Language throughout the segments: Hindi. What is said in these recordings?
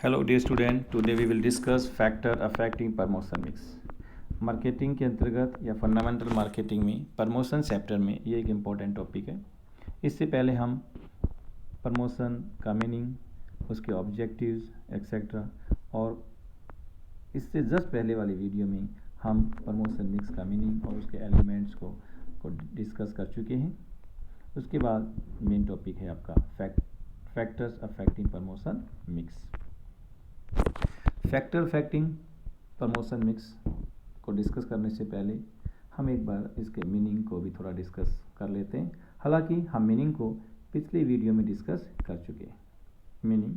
Hello dear student, today we will discuss factor affecting promotion mix. Marketing के अंतर्गत या फंडामेंटल मार्केटिंग में प्रमोशन चैप्टर में ये एक इम्पॉर्टेंट टॉपिक है। इससे पहले हम प्रमोशन का मीनिंग, उसके ऑब्जेक्टिव्स एक्सेट्रा और इससे जस्ट पहले वाली वीडियो में हम प्रमोशन मिक्स का मीनिंग और उसके एलिमेंट्स को डिस्कस कर चुके हैं। उसके बाद मेन टॉपिक है आपका factors affecting promotion mix. Factor affecting promotion mix को डिस्कस करने से पहले हम एक बार इसके मीनिंग को भी थोड़ा डिस्कस कर लेते हैं। हालांकि हम मीनिंग को पिछले वीडियो में डिस्कस कर चुके हैं। Meaning: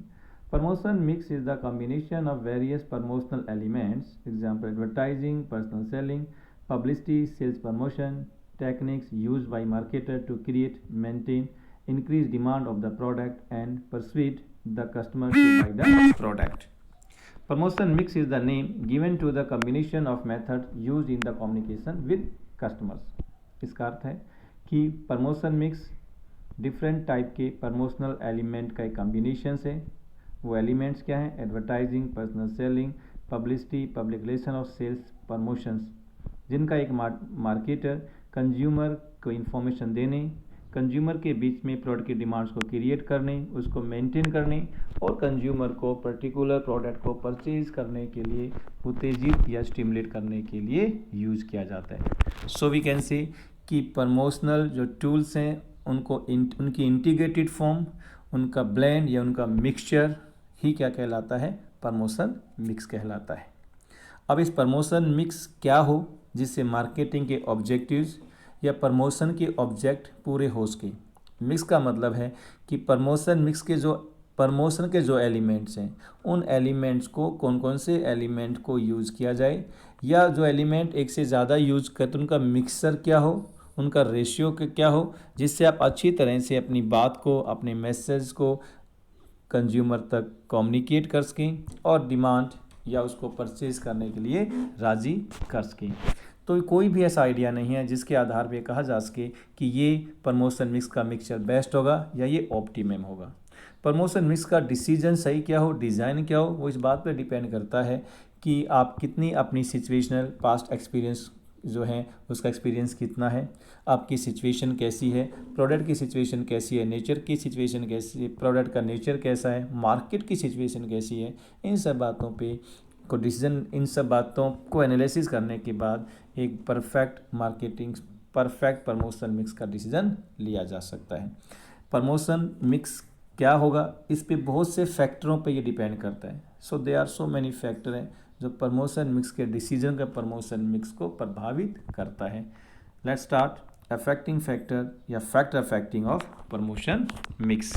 promotion mix is the combination of various promotional elements, example advertising, personal selling, publicity, sales promotion techniques used by marketer to create, maintain, increase demand of the product and persuade the customer to buy the product. Promotion mix is the name given to the combination of methods used in the communication with customers. इसका अर्थ है कि प्रमोशन मिक्स डिफरेंट टाइप के प्रमोशनल एलिमेंट का एक कॉम्बिनेशन है। वो एलिमेंट्स क्या हैं? Advertising, personal selling, publicity, public relation और सेल्स प्रमोशंस, जिनका एक मार्केटर कंज्यूमर को इन्फॉर्मेशन देने, कंज्यूमर के बीच में प्रोडक्ट की डिमांड्स को क्रिएट करने, उसको मेंटेन करने और कंज्यूमर को पर्टिकुलर प्रोडक्ट को परचेज करने के लिए उत्तेजित या स्टिमुलेट करने के लिए यूज़ किया जाता है। सो वी कैन से कि प्रमोशनल जो टूल्स हैं उनकी इंटीग्रेटेड फॉर्म, उनका ब्लेंड या उनका मिक्सचर ही क्या कहलाता है? प्रमोशन मिक्स कहलाता है। अब इस प्रमोशन मिक्स क्या हो जिससे मार्केटिंग के ऑब्जेक्टिव्स या प्रमोशन के ऑब्जेक्ट पूरे हो सके। मिक्स का मतलब है कि प्रमोशन के जो एलिमेंट्स हैं उन एलिमेंट्स को कौन कौन से एलिमेंट को यूज़ किया जाए, या जो एलिमेंट एक से ज़्यादा यूज़ करते उनका मिक्सचर क्या हो, उनका रेशियो क्या हो, जिससे आप अच्छी तरह से अपनी बात को, अपने मैसेज को कंज्यूमर तक कम्युनिकेट कर सकें और डिमांड या उसको परचेज करने के लिए राज़ी कर सकें। तो कोई भी ऐसा आइडिया नहीं है जिसके आधार पे कहा जा सके कि ये प्रमोशन मिक्स का मिक्सचर बेस्ट होगा या ये ऑप्टिमम होगा। प्रमोशन मिक्स का डिसीजन सही क्या हो, डिज़ाइन क्या हो, वो इस बात पे डिपेंड करता है कि आप कितनी अपनी सिचुएशनल पास्ट एक्सपीरियंस जो है उसका एक्सपीरियंस कितना है, आपकी सिचुएशन कैसी है, प्रोडक्ट की सिचुएशन कैसी है, नेचर की सिचुएशन कैसी है, प्रोडक्ट का नेचर कैसा है, मार्केट की सिचुएशन कैसी है। इन सब बातों पे को डिसीजन, इन सब बातों को एनालिसिस करने के बाद एक परफेक्ट प्रमोशन मिक्स का डिसीजन लिया जा सकता है। प्रमोशन मिक्स क्या होगा, इस पे बहुत से फैक्टरों पे ये डिपेंड करता है। So there are so many factor हैं जो प्रमोशन मिक्स के डिसीजन का प्रमोशन मिक्स को प्रभावित करता है। लेट्स स्टार्ट अफेक्टिंग फैक्टर या factor affecting of promotion mix.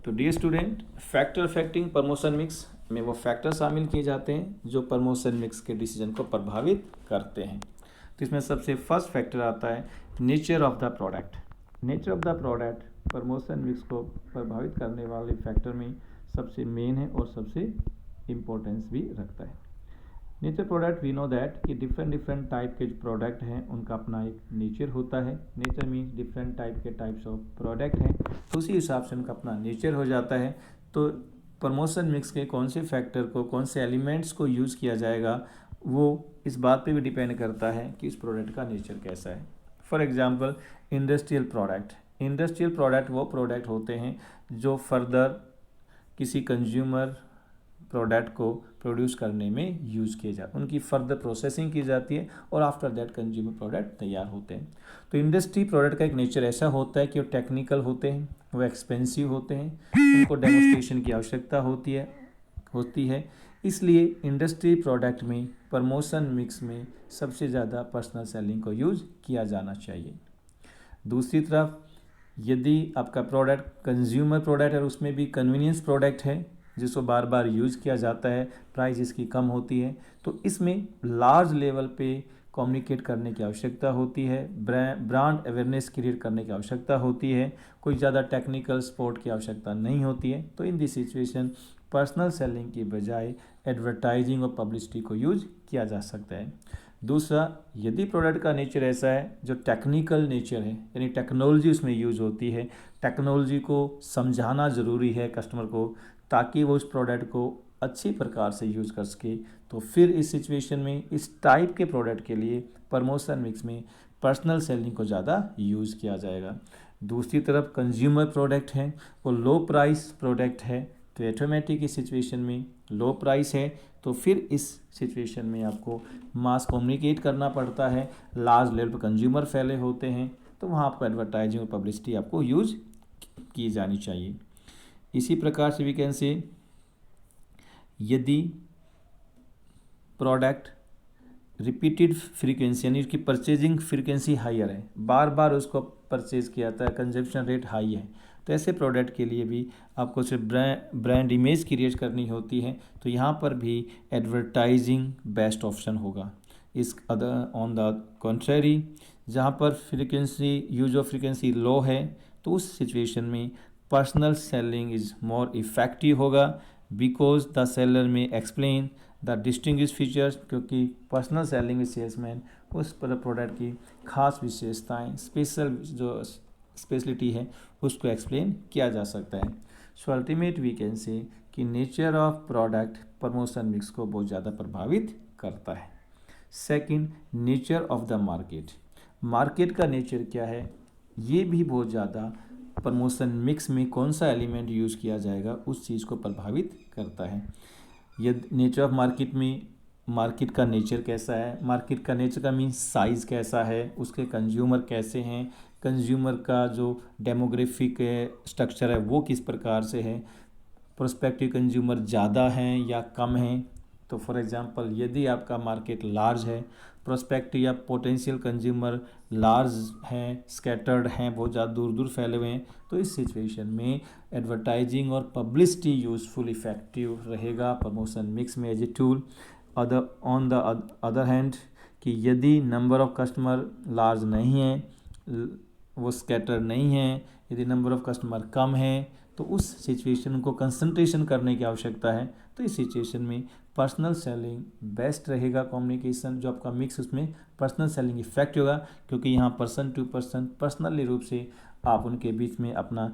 तो dear student, factor affecting promotion mix में वो फैक्टर शामिल किए जाते हैं जो प्रमोशन मिक्स के डिसीजन को प्रभावित करते हैं। तो इसमें सबसे फर्स्ट फैक्टर आता है nature of the product. Nature of the product promotion mix को प्रभावित करने वाले फैक्टर में सबसे मेन है और सबसे इम्पोर्टेंस भी रखता है। Nature product, we know that कि डिफरेंट टाइप के जो प्रोडक्ट हैं उनका अपना एक नेचर होता है। Nature means different types of product हैं, तो उसी हिसाब से उनका अपना नेचर हो जाता है। तो प्रमोशन मिक्स के कौन से फैक्टर को, कौन से एलिमेंट्स को यूज़ किया जाएगा वो इस बात पे भी डिपेंड करता है कि इस प्रोडक्ट का नेचर कैसा है। फॉर एग्जांपल इंडस्ट्रियल प्रोडक्ट वो प्रोडक्ट होते हैं जो फर्दर किसी कंज्यूमर प्रोडक्ट को प्रोड्यूस करने में यूज़ किए जाते, उनकी फर्दर प्रोसेसिंग की जाती है और आफ्टर दैट कंज्यूमर प्रोडक्ट तैयार होते हैं। तो इंडस्ट्री प्रोडक्ट का एक नेचर ऐसा होता है कि वो टेक्निकल होते हैं, वो एक्सपेंसिव होते हैं, उनको डेमोन्स्ट्रेशन की आवश्यकता होती है। इसलिए इंडस्ट्री प्रोडक्ट में प्रमोशन मिक्स में सबसे ज़्यादा पर्सनल सेलिंग को यूज़ किया जाना चाहिए। दूसरी तरफ यदि आपका प्रोडक्ट कंज्यूमर प्रोडक्ट है और उसमें भी कन्वीनियंस प्रोडक्ट है जिसको बार बार यूज़ किया जाता है, प्राइस इसकी कम होती है, तो इसमें लार्ज लेवल पे कम्युनिकेट करने की आवश्यकता होती है, ब्रांड अवेयरनेस क्रिएट करने की आवश्यकता होती है, कोई ज़्यादा टेक्निकल सपोर्ट की आवश्यकता नहीं होती है। तो in this situation personal selling की बजाय एडवर्टाइजिंग और पब्लिसिटी को यूज़ किया जा सकता है। दूसरा, यदि प्रोडक्ट का नेचर ऐसा है जो टेक्निकल नेचर है, यानी टेक्नोलॉजी उसमें यूज़ होती है, टेक्नोलॉजी को समझाना ज़रूरी है कस्टमर को, ताकि वो उस प्रोडक्ट को अच्छी प्रकार से यूज़ कर सके। तो फिर इस सिचुएशन में इस टाइप के प्रोडक्ट के लिए प्रमोशन मिक्स में पर्सनल सेलिंग को ज़्यादा यूज़ किया जाएगा। दूसरी तरफ कंज्यूमर प्रोडक्ट है, वो लो प्राइस प्रोडक्ट है, तो ऑटोमेटिक इस सिचुएशन में लो प्राइस है, तो फिर इस सिचुएशन में आपको मास कम्युनिकेट करना पड़ता है, लार्ज लेवल पर कंज्यूमर फैले होते हैं, तो वहाँ आपको एडवर्टाइजिंग और पब्लिसिटी आपको यूज की जानी चाहिए। इसी प्रकार से वी कैन से, यदि प्रोडक्ट रिपीटेड फ्रीक्वेंसी यानी उसकी परचेजिंग फ्रीक्वेंसी हायर है, बार बार उसको परचेज किया जाता है, कंजप्शन रेट हाई है, तो ऐसे प्रोडक्ट के लिए भी आपको सिर्फ ब्रांड इमेज क्रिएट करनी होती है, तो यहाँ पर भी एडवर्टाइजिंग बेस्ट ऑप्शन होगा। इस अदर ऑन द कॉन्ट्रेरी, जहाँ पर फ्रीक्वेंसी यूज ऑफ फ्रीक्वेंसी लो है, तो उस सिचुएशन में personal selling is more effective होगा, बिकॉज द सेलर में एक्सप्लेन द डिस्टिंग्विश फीचर्स, क्योंकि पर्सनल सेलिंग में सेल्समैन उस प्रोडक्ट की खास विशेषताएं, स्पेशल जो स्पेशलिटी है उसको एक्सप्लेन किया जा सकता है। सो अल्टीमेट वी कैन से कि nature of product promotion mix को बहुत ज़्यादा प्रभावित करता है। Second, nature of the market, market का नेचर क्या है, ये भी बहुत ज़्यादा प्रमोशन मिक्स में कौन सा एलिमेंट यूज़ किया जाएगा उस चीज़ को प्रभावित करता है। यदि नेचर ऑफ मार्केट में मार्केट का नेचर कैसा है, मार्केट का नेचर का मीन्स साइज़ कैसा है, उसके कंज्यूमर कैसे हैं, कंज्यूमर का जो डेमोग्राफिक स्ट्रक्चर है वो किस प्रकार से है, प्रोस्पेक्टिव कंज्यूमर ज़्यादा हैं या कम हैं। तो फॉर एग्जांपल यदि आपका मार्केट लार्ज है, प्रोस्पेक्टिव या पोटेंशियल कंज्यूमर लार्ज हैं, स्कैटर्ड हैं, बहुत ज़्यादा दूर दूर फैले हुए हैं, तो इस सिचुएशन में एडवर्टाइजिंग और पब्लिसिटी यूजफुल इफेक्टिव रहेगा प्रमोशन मिक्स में as a tool. On the other hand कि यदि नंबर ऑफ कस्टमर लार्ज नहीं है, वो स्कैटर नहीं है, यदि नंबर ऑफ कस्टमर कम है, तो उस सिचुएशन को कंसंट्रेशन करने की आवश्यकता है, तो इस सिचुएशन में पर्सनल सेलिंग बेस्ट रहेगा कम्युनिकेशन, जो आपका मिक्स उसमें पर्सनल सेलिंग इफेक्ट होगा, क्योंकि यहाँ पर्सन टू पर्सन पर्सनली रूप से आप उनके बीच में अपना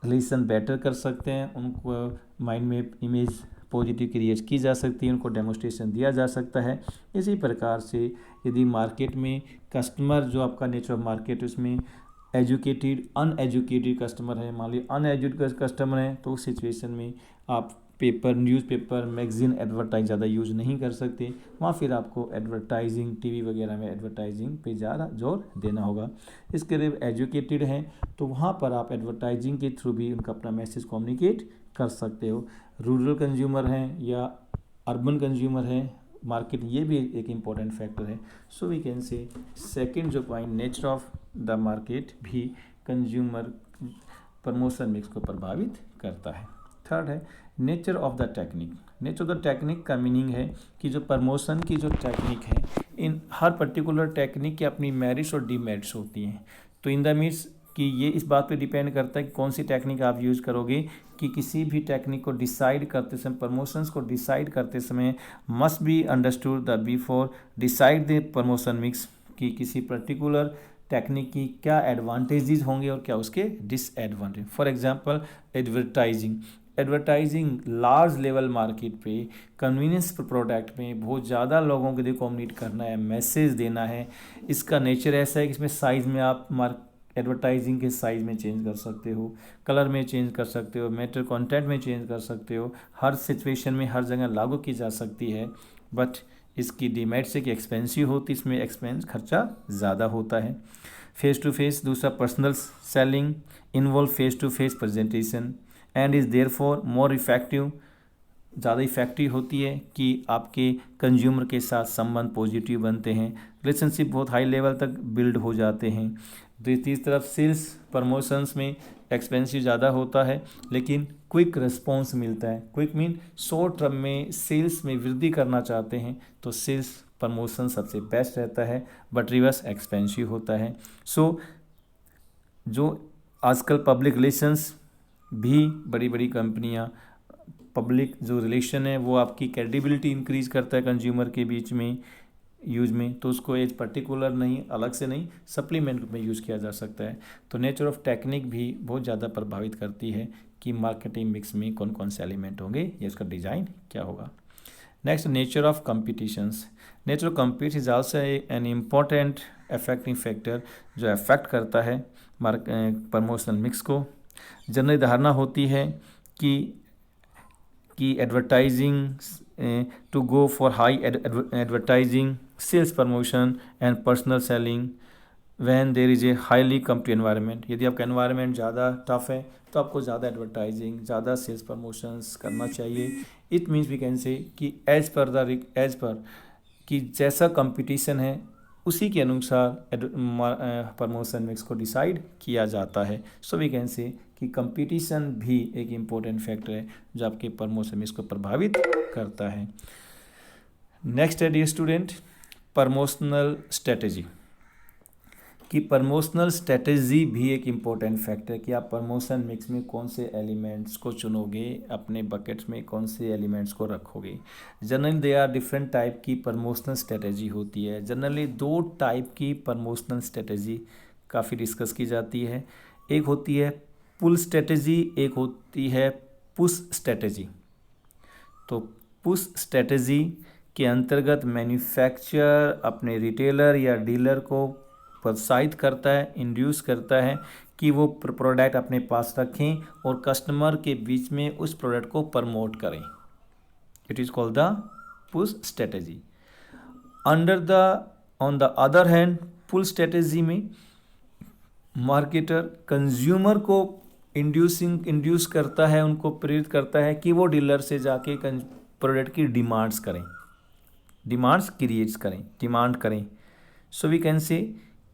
रिलेशन बेटर कर सकते हैं, उनको माइंड में इमेज पॉजिटिव क्रिएट की जा सकती है, उनको डेमोस्ट्रेशन दिया जा सकता है। इसी प्रकार से यदि मार्केट में कस्टमर जो आपका नेचर ऑफ मार्केट उसमें एजुकेटेड अनएजुकेटेड कस्टमर है, मान लीजिए अनएजुकेटेड कस्टमर है, तो उस सिचुएशन में आप पेपर, न्यूज़पेपर, मैगजीन एडवर्टाइज ज़्यादा यूज़ नहीं कर सकते, वहाँ फिर आपको एडवर्टाइजिंग टीवी वगैरह में एडवर्टाइजिंग पे ज़्यादा जोर देना होगा। इसके लिए एजुकेटेड हैं तो वहाँ पर आप एडवर्टाइजिंग के थ्रू भी उनका अपना मैसेज कम्युनिकेट कर सकते हो। रूरल कंज्यूमर हैं या अर्बन कंज्यूमर हैं, मार्केट ये भी एक इम्पॉर्टेंट फैक्टर है। So we can say second जो point, nature of the market भी कंज्यूमर प्रमोशन मिक्स को प्रभावित करता है। थर्ड है nature of the technique. Nature of the technique का मीनिंग है कि जो प्रमोशन की जो टेक्निक है, इन हर पर्टिकुलर टेक्निक की अपनी मेरिट्स और डीमेरिट्स होती हैं। तो इन द मीन्स कि ये इस बात पे डिपेंड करता है कि कौन सी टेक्निक आप यूज़ करोगे, कि किसी भी टेक्निक को डिसाइड करते समय, प्रमोशंस को डिसाइड करते समय must be understood the before decide the promotion mix, कि किसी पर्टिकुलर टेक्निक की क्या एडवांटेजेस होंगे और क्या उसके disadvantage. For example advertising large level market पे कन्वीनियंस प्रोडक्ट में बहुत ज़्यादा लोगों के लिए कम्युनिकेट करना है, मैसेज देना है। इसका नेचर ऐसा है कि इसमें साइज़ में आप एडवर्टाइजिंग के साइज़ में चेंज कर सकते हो, कलर में चेंज कर सकते हो, मैटर कंटेंट में चेंज कर सकते हो, हर सिचुएशन में हर जगह लागू की जा सकती है। बट इसकी डीमेरिट से कि एक्सपेंसिव होती, इसमें एक्सपेंस खर्चा ज़्यादा होता है। फेस टू फेस, दूसरा personal selling involve face to face presentation and is therefore more effective, ज़्यादा इफेक्टिव होती है कि आपके कंज्यूमर के साथ संबंध पॉजिटिव बनते हैं, रिलेशनशिप बहुत हाई लेवल तक बिल्ड हो जाते हैं। दूसरी तरफ सेल्स प्रमोशंस में एक्सपेंसिव ज़्यादा होता है लेकिन क्विक रिस्पॉन्स मिलता है। क्विक मीन शॉर्ट टर्म में सेल्स में वृद्धि करना चाहते हैं तो सेल्स प्रमोशन सबसे बेस्ट रहता है, बट रिवर्स एक्सपेंसिव होता है। सो जो आजकल पब्लिक रिलेशंस भी बड़ी बड़ी कंपनियां, पब्लिक जो रिलेशन है वो आपकी क्रेडिबिलिटी इंक्रीज़ करता है कंज्यूमर के बीच में, यूज में, तो उसको एज पर्टिकुलर नहीं, अलग से नहीं, सप्लीमेंट में यूज़ किया जा सकता है। तो नेचर ऑफ टेक्निक भी बहुत ज़्यादा प्रभावित करती है कि मार्केटिंग मिक्स में कौन कौन से एलिमेंट होंगे या उसका डिज़ाइन क्या होगा। Next, nature of competitions. Nature of competition is also an important affecting factor जो अफेक्ट करता है प्रमोशनल मिक्स को। जनरली धारणा होती है कि advertising to go for high advertising, sales promotion and personal selling when there is a highly competitive environment. यदि आपका एनवायरनमेंट ज़्यादा टफ है तो आपको ज़्यादा एडवर्टाइजिंग, ज़्यादा सेल्स प्रमोशंस करना चाहिए। इट मीन्स वी कैन से कि एज पर कि जैसा कंपटीशन है उसी के अनुसार प्रमोशन मिक्स को डिसाइड किया जाता है। सो वी कैन से कि कंपटीशन भी एक इम्पोर्टेंट फैक्टर है जो आपके प्रमोशन मिक्स को प्रभावित करता है। नेक्स्ट है डियर स्टूडेंट, प्रमोशनल स्ट्रेटेजी। कि प्रमोशनल स्ट्रेटेजी भी एक इम्पोर्टेंट फैक्टर है कि आप प्रमोशन मिक्स में कौन से एलिमेंट्स को चुनोगे, अपने बकेट्स में कौन से एलिमेंट्स को रखोगे। Generally they are different type की प्रमोशनल स्ट्रेटेजी होती है। जनरली 2 टाइप की प्रमोशनल स्ट्रेटेजी काफ़ी डिस्कस की जाती है। एक होती है पुल स्ट्रेटेजी, एक होती है पुश स्ट्रेटेजी। तो पुश स्ट्रेटेजी के अंतर्गत मैन्युफैक्चरर अपने रिटेलर या डीलर को प्रोत्साहित करता है, इंड्यूस करता है कि वो प्रोडक्ट अपने पास रखें और कस्टमर के बीच में उस प्रोडक्ट को प्रमोट करें। It is called the push strategy. On the other hand, pull strategy में मार्केटर कंज्यूमर को इंड्यूस करता है, उनको प्रेरित करता है कि वो डीलर से जाके प्रोडक्ट की डिमांड्स डिमांड करें। सो वी कैन से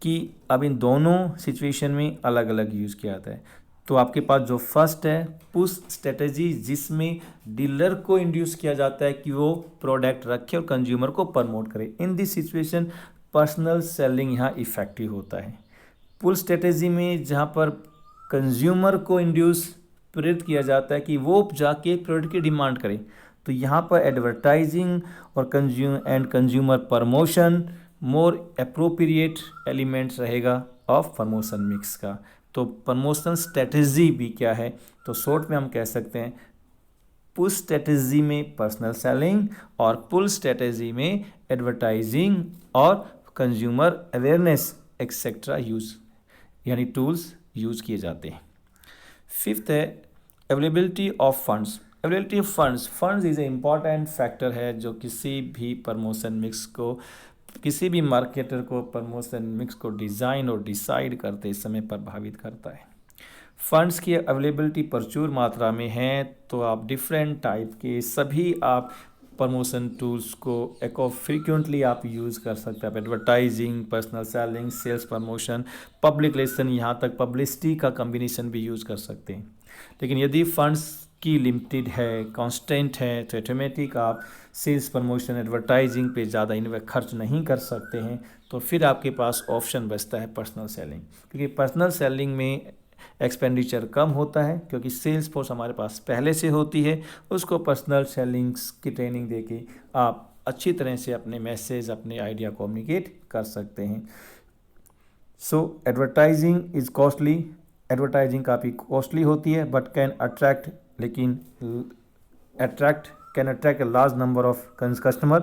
कि अब इन दोनों सिचुएशन में अलग अलग यूज़ किया जाता है। तो आपके पास जो फर्स्ट है पुश स्ट्रेटेजी, जिसमें डीलर को इंड्यूस किया जाता है कि वो प्रोडक्ट रखे और कंज्यूमर को प्रमोट करे। In this situation personal selling यहाँ इफेक्टिव होता है। पुल स्ट्रेटेजी में जहाँ पर कंज्यूमर को इंड्यूस प्रेरित किया जाता है कि वो जाके प्रोडक्ट की डिमांड करे, तो यहाँ पर एडवर्टाइजिंग और consumer promotion more appropriate elements रहेगा ऑफ प्रमोशन मिक्स का। तो प्रमोशन स्ट्रेटजी भी क्या है, तो शॉर्ट में हम कह सकते हैं पुश स्ट्रेटजी में पर्सनल सेलिंग और पुल स्ट्रेटजी में एडवर्टाइजिंग और कंज्यूमर अवेयरनेस एक्सेट्रा यानी टूल्स यूज़ किए जाते हैं। फिफ्थ है availability of funds. Availability of funds is a important factor है जो किसी भी प्रमोशन मिक्स को, किसी भी मार्केटर को प्रमोशन मिक्स को डिज़ाइन और डिसाइड करते समय प्रभावित करता है। फंड्स की अवेलेबिलिटी प्रचुर मात्रा में है तो आप डिफरेंट टाइप के सभी आप प्रमोशन टूल्स को फ्रीक्वेंटली आप यूज़ कर सकते हैं। आप advertising, personal selling, sales promotion, public relation, यहाँ तक पब्लिसिटी का कम्बिनेशन भी यूज़ कर सकते हैं। लेकिन यदि फंड्स की लिमिटेड है, कांस्टेंट है, तो ऑटोमेटिक आप सेल्स प्रमोशन एडवर्टाइजिंग पे ज़्यादा खर्च नहीं कर सकते हैं। तो फिर आपके पास ऑप्शन बचता है पर्सनल सेलिंग, क्योंकि पर्सनल सेलिंग में एक्सपेंडिचर कम होता है क्योंकि सेल्स फोर्स हमारे पास पहले से होती है। उसको पर्सनल सेलिंग्स की ट्रेनिंग देके आप अच्छी तरह से अपने मैसेज, अपने आइडिया कम्युनिकेट कर सकते हैं। सो एडवर्टाइजिंग इज़ कॉस्टली, एडवर्टाइजिंग काफ़ी कॉस्टली होती है but can attract a large number of customer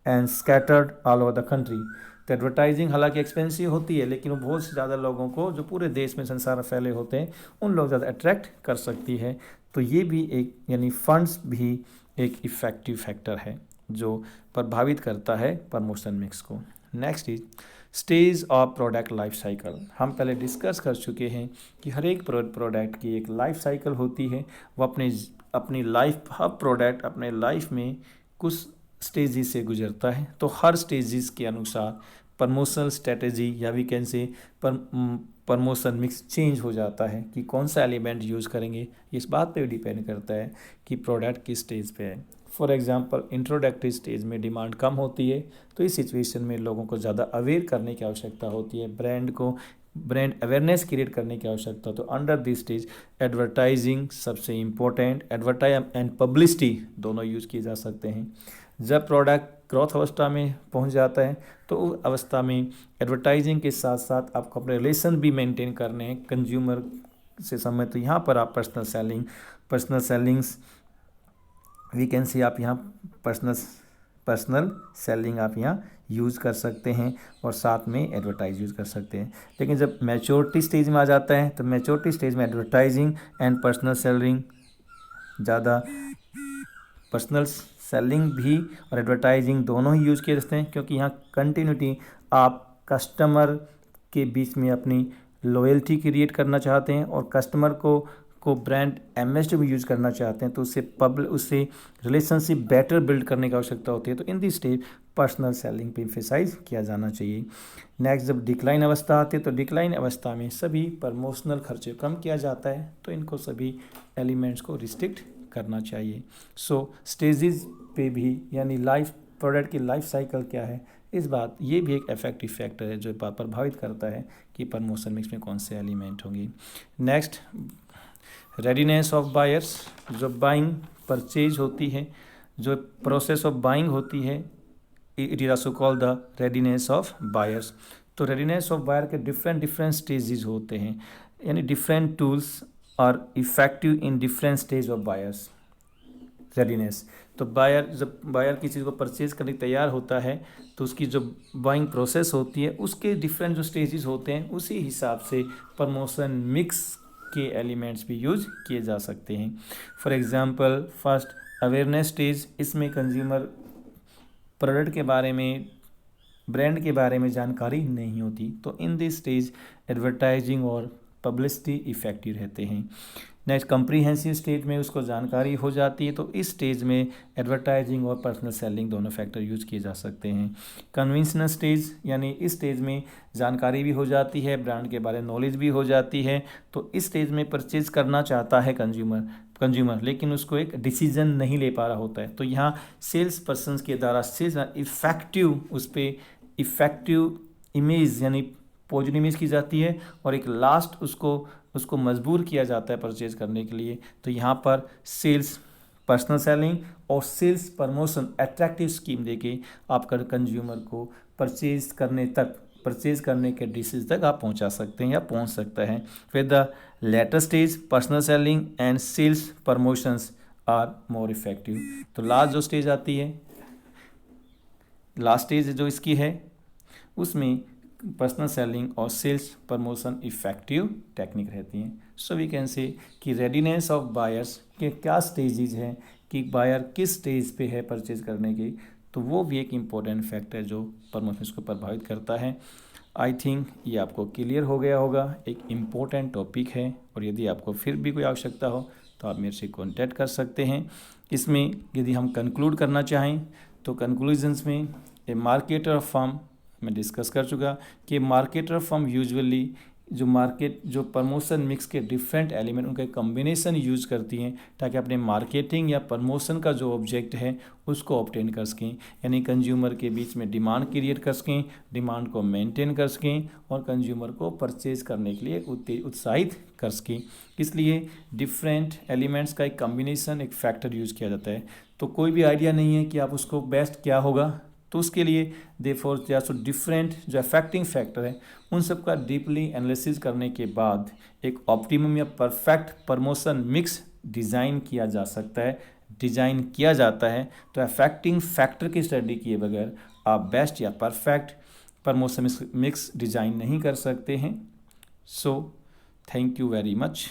and scattered all over the country। तो एडवर्टाइजिंग हालांकि एक्सपेंसिव होती है लेकिन वो बहुत से ज़्यादा लोगों को जो पूरे देश में संसार में फैले होते हैं उन लोग ज़्यादा अट्रैक्ट कर सकती है। तो ये भी एक यानी फंड्स भी एक इफ़ेक्टिव फैक्टर है जो प्रभावित करता है प्रमोशन मिक्स को। Next is stage of product life cycle. हम पहले डिस्कस कर चुके हैं कि हर एक प्रोडक्ट की एक लाइफ साइकिल होती है। वो अपनी लाइफ, हर प्रोडक्ट अपने लाइफ में कुछ स्टेजेस से गुजरता है। तो हर स्टेजेस के अनुसार प्रमोशनल स्ट्रेटजी या we can say promotion mix change हो जाता है कि कौन सा एलिमेंट यूज़ करेंगे। इस बात पे डिपेंड करता है कि प्रोडक्ट किस स्टेज पे है। फॉर एग्जांपल इंट्रोडक्टरी स्टेज में डिमांड कम होती है तो इस सिचुएशन में लोगों को ज़्यादा अवेयर करने की आवश्यकता होती है, ब्रांड अवेयरनेस क्रिएट करने की आवश्यकता। तो अंडर दिस स्टेज एडवर्टाइजिंग सबसे इम्पोर्टेंट, एडवर्टाइज एंड पब्लिसिटी दोनों यूज़ किए जा सकते हैं। जब प्रोडक्ट ग्रोथ अवस्था में पहुंच जाता है तो उस अवस्था में एडवर्टाइजिंग के साथ साथ आपको अपने रिलेशन भी मेंटेन करने हैं कंज्यूमर से समय। तो यहाँ पर आप personal sellings we can see, आप यहाँ पर्सनल सेलिंग आप यहाँ यूज़ कर सकते हैं और साथ में एडवर्टाइज यूज़ कर सकते हैं। लेकिन जब मैच्योरिटी स्टेज में आ जाता है तो मैच्योरिटी स्टेज में एडवर्टाइजिंग एंड पर्सनल सेलिंग ज़्यादा, पर्सनल सेलिंग भी और एडवर्टाइजिंग दोनों ही यूज़ किए जाते हैं, क्योंकि यहाँ कंटिन्यूटी आप कस्टमर के बीच में अपनी लॉयल्टी क्रिएट करना चाहते हैं और कस्टमर को ब्रांड एम्बेसडर भी यूज़ करना चाहते हैं, तो उससे रिलेशनशिप बेटर बिल्ड करने की आवश्यकता होती है। तो in this stage personal selling पे एम्फेसाइज किया जाना चाहिए। नेक्स्ट, जब डिक्लाइन अवस्था आती है तो डिक्लाइन अवस्था में सभी प्रमोशनल खर्चे कम किया जाता है, तो इनको सभी एलिमेंट्स को रिस्ट्रिक्ट करना चाहिए। सो स्टेजेस पे भी, यानी प्रोडक्ट की लाइफ साइकिल क्या है, इस बात ये भी एक इफेक्टिव फैक्टर है जो प्रभावित करता है कि प्रमोशन मिक्स में कौन से एलिमेंट होंगे। नेक्स्ट, रेडीनेस ऑफ बायर्स, जो बाइंग परचेज होती है, जो प्रोसेस ऑफ बाइंग होती है, it is also called the readiness of buyers. तो रेडीनेस ऑफ बायर के डिफरेंट स्टेजेस होते हैं, यानी different tools are effective in different stage of buyers readiness. तो जब बायर किसी चीज़ को परचेज करने तैयार होता है तो उसकी जो बाइंग प्रोसेस होती है उसके डिफरेंट जो स्टेजेस होते हैं उसी हिसाब से प्रमोशन मिक्स के एलिमेंट्स भी यूज किए जा सकते हैं। For example, first awareness stage, इसमें कंज्यूमर प्रोडक्ट के बारे में, ब्रांड के बारे में जानकारी नहीं होती, तो इन दिस स्टेज एडवर्टाइजिंग और पब्लिसिटी इफेक्टिव रहते हैं। नेक्स्ट, कंप्रीहेंसिव स्टेज में उसको जानकारी हो जाती है, तो इस स्टेज में एडवर्टाइजिंग और पर्सनल सेलिंग दोनों फैक्टर यूज किए जा सकते हैं। कन्विंसनल स्टेज, यानी इस स्टेज में जानकारी भी हो जाती है, ब्रांड के बारे में नॉलेज भी हो जाती है, तो इस स्टेज में परचेज करना चाहता है कंज्यूमर लेकिन उसको एक डिसीजन नहीं ले पा रहा होता है, तो यहाँ सेल्स पर्सन के द्वारा इफेक्टिव इमेज, यानी पॉजिटिव इमेज की जाती है और एक लास्ट उसको मजबूर किया जाता है परचेज करने के लिए। तो यहाँ पर सेल्स, पर्सनल सेलिंग और सेल्स प्रमोशन अट्रैक्टिव स्कीम देके आपका कंज्यूमर को परचेज करने के डिसीज तक आप पहुँचा सकते हैं या पहुँच सकता है। फिर the latter stage, personal selling and sales promotions are more effective. तो लास्ट जो स्टेज आती है, लास्ट स्टेज जो इसकी है, उसमें पर्सनल सेलिंग और सेल्स प्रमोशन इफेक्टिव टेक्निक रहती हैं। सो वी कैन से कि रेडीनेस ऑफ बायर्स के क्या स्टेजेस हैं, कि बायर किस स्टेज पे है परचेज करने की, तो वो भी एक इम्पोर्टेंट फैक्टर जो प्रमोशन को प्रभावित करता है। आई थिंक ये आपको क्लियर हो गया होगा। एक इम्पोर्टेंट टॉपिक है और यदि आपको फिर भी कोई आवश्यकता हो तो आप मेरे से कॉन्टैक्ट कर सकते हैं। इसमें यदि हम कंक्लूड करना चाहें तो कंक्लूजन्स में ए मार्केटर फर्म, मैं डिस्कस कर चुका कि मार्केटर फर्म यूजुअली जो प्रमोशन मिक्स के डिफरेंट एलिमेंट उनका कॉम्बिनेशन यूज करती हैं ताकि अपने मार्केटिंग या प्रमोशन का जो ऑब्जेक्ट है उसको ऑब्टेन कर सकें, यानी कंज्यूमर के बीच में डिमांड क्रिएट कर सकें, डिमांड को मेंटेन कर सकें और कंज्यूमर को परचेज करने के लिए उत्साहित कर सकें। इसलिए डिफरेंट एलिमेंट्स का एक कॉम्बिनेशन, एक फैक्टर यूज़ किया जाता है। तो कोई भी आइडिया नहीं है कि आप उसको बेस्ट क्या होगा, तो उसके लिए देयरफॉर देयर आर डिफरेंट जो अफेक्टिंग फैक्टर है उन सब का डीपली एनालिसिस करने के बाद एक ऑप्टिमम या परफेक्ट प्रमोशन मिक्स डिज़ाइन किया जाता है। तो अफेक्टिंग फैक्टर की स्टडी किए बगैर आप बेस्ट या परफेक्ट प्रमोशन मिक्स डिज़ाइन नहीं कर सकते हैं। So thank you very much.